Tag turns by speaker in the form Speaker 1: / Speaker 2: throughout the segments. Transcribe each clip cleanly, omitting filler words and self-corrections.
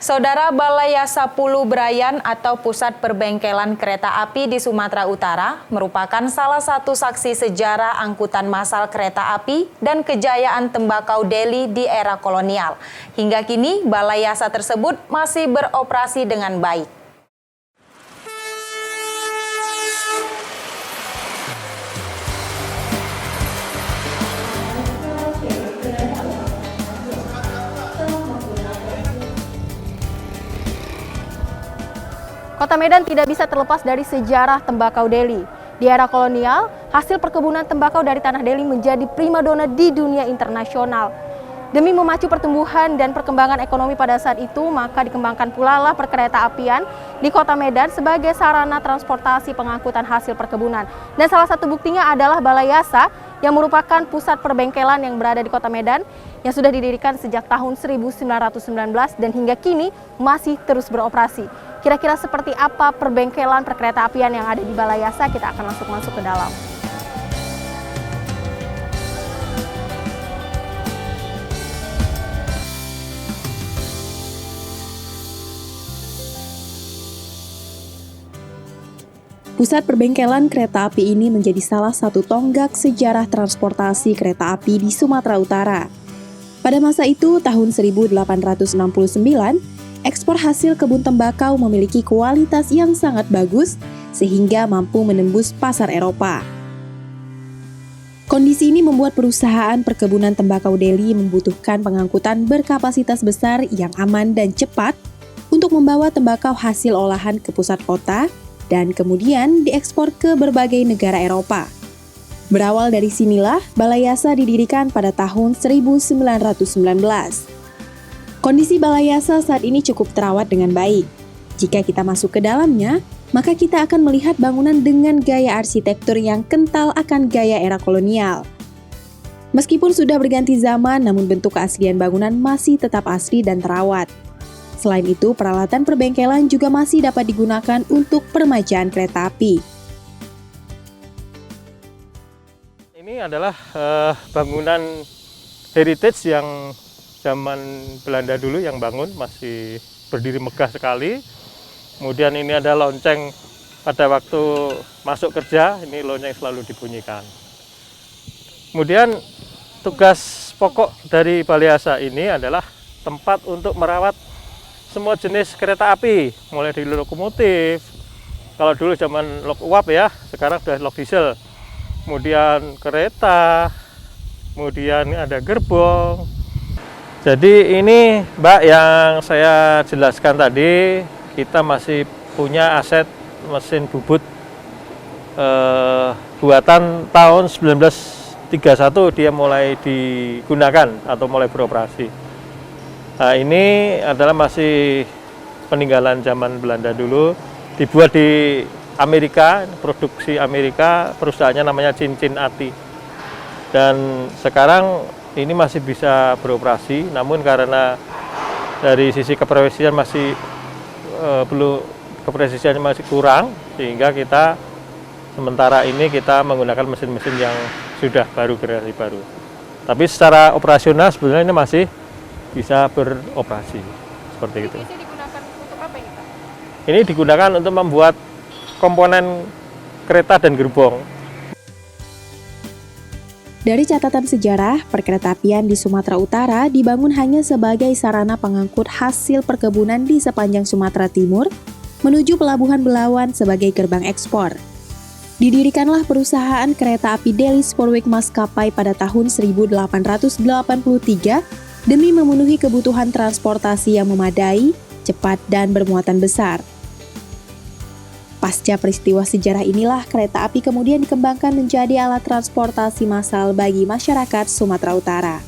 Speaker 1: Saudara, Balai Yasa Pulu Brayan atau Pusat Perbengkelan Kereta Api di Sumatera Utara merupakan salah satu saksi sejarah angkutan massal kereta api dan kejayaan tembakau Delhi di era kolonial. Hingga kini, Balai Yasa tersebut masih beroperasi dengan baik.
Speaker 2: Kota Medan tidak bisa terlepas dari sejarah tembakau Delhi. Di era kolonial, hasil perkebunan tembakau dari tanah Delhi menjadi primadona di dunia internasional. Demi memacu pertumbuhan dan perkembangan ekonomi pada saat itu, maka dikembangkan pula lah perkereta-apian di Kota Medan sebagai sarana transportasi pengangkutan hasil perkebunan. Dan salah satu buktinya adalah Balai Yasa yang merupakan pusat perbengkelan yang berada di Kota Medan yang sudah didirikan sejak tahun 1919 dan hingga kini masih terus beroperasi. Kira-kira seperti apa perbengkelan perkereta-apian yang ada di Balai Yasa? Kita akan masuk ke dalam.
Speaker 3: Pusat perbengkelan kereta api ini menjadi salah satu tonggak sejarah transportasi kereta api di Sumatera Utara. Pada masa itu, tahun 1869, ekspor hasil kebun tembakau memiliki kualitas yang sangat bagus sehingga mampu menembus pasar Eropa. Kondisi ini membuat perusahaan perkebunan tembakau Delhi membutuhkan pengangkutan berkapasitas besar yang aman dan cepat untuk membawa tembakau hasil olahan ke pusat kota dan kemudian diekspor ke berbagai negara Eropa. Berawal dari sinilah Balai Yasa didirikan pada tahun 1919. Kondisi Balai Yasa saat ini cukup terawat dengan baik. Jika kita masuk ke dalamnya, maka kita akan melihat bangunan dengan gaya arsitektur yang kental akan gaya era kolonial. Meskipun sudah berganti zaman, namun bentuk keaslian bangunan masih tetap asli dan terawat. Selain itu, peralatan perbengkelan juga masih dapat digunakan untuk permajaan kereta api.
Speaker 4: Ini adalah bangunan heritage yang zaman Belanda dulu yang bangun, masih berdiri megah sekali. Kemudian ini ada lonceng pada waktu masuk kerja, ini lonceng selalu dibunyikan. Kemudian tugas pokok dari Balai Yasa ini adalah tempat untuk merawat semua jenis kereta api, mulai dari lokomotif, kalau dulu zaman lok uap ya, sekarang sudah lok diesel. Kemudian kereta, kemudian ada gerbong. Jadi ini Mbak yang saya jelaskan tadi, kita masih punya aset mesin bubut buatan tahun 1931 dia mulai digunakan atau mulai beroperasi. Nah, ini adalah masih peninggalan zaman Belanda dulu, dibuat di Amerika, produksi Amerika, perusahaannya namanya Cincin Ati. Dan sekarang ini masih bisa beroperasi, namun karena dari sisi kepresisian masih kepresisiannya masih kurang, sehingga kita sementara ini kita menggunakan mesin-mesin yang sudah baru, generasi baru. Tapi secara operasional sebenarnya ini masih bisa beroperasi seperti itu.
Speaker 2: Ini digunakan untuk apa ini, Pak?
Speaker 4: Ini digunakan untuk membuat komponen kereta dan gerbong.
Speaker 3: Dari catatan sejarah, perkeretaapian di Sumatera Utara dibangun hanya sebagai sarana pengangkut hasil perkebunan di sepanjang Sumatera Timur menuju Pelabuhan Belawan sebagai gerbang ekspor. Didirikanlah perusahaan kereta api Delhi Sportweg Maskapai pada tahun 1883 demi memenuhi kebutuhan transportasi yang memadai, cepat, dan bermuatan besar. Pasca peristiwa sejarah inilah kereta api kemudian dikembangkan menjadi alat transportasi massal bagi masyarakat Sumatera Utara.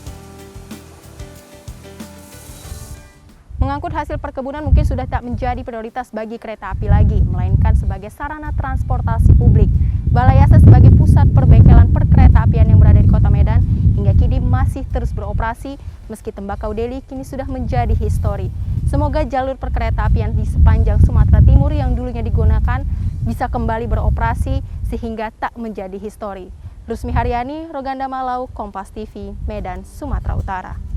Speaker 2: Mengangkut hasil perkebunan mungkin sudah tak menjadi prioritas bagi kereta api lagi, melainkan sebagai sarana transportasi publik. Balai Yasa sebagai pusat perbengkelan perkereta-apian yang berada di Kota Medan hingga kini masih terus beroperasi meski tembakau Delhi kini sudah menjadi histori. Semoga jalur perkereta-apian di sepanjang Sumatera Timur yang dulunya digunakan bisa kembali beroperasi sehingga tak menjadi histori. Rusmi Haryani, Roganda Malau, Kompas TV, Medan, Sumatera Utara.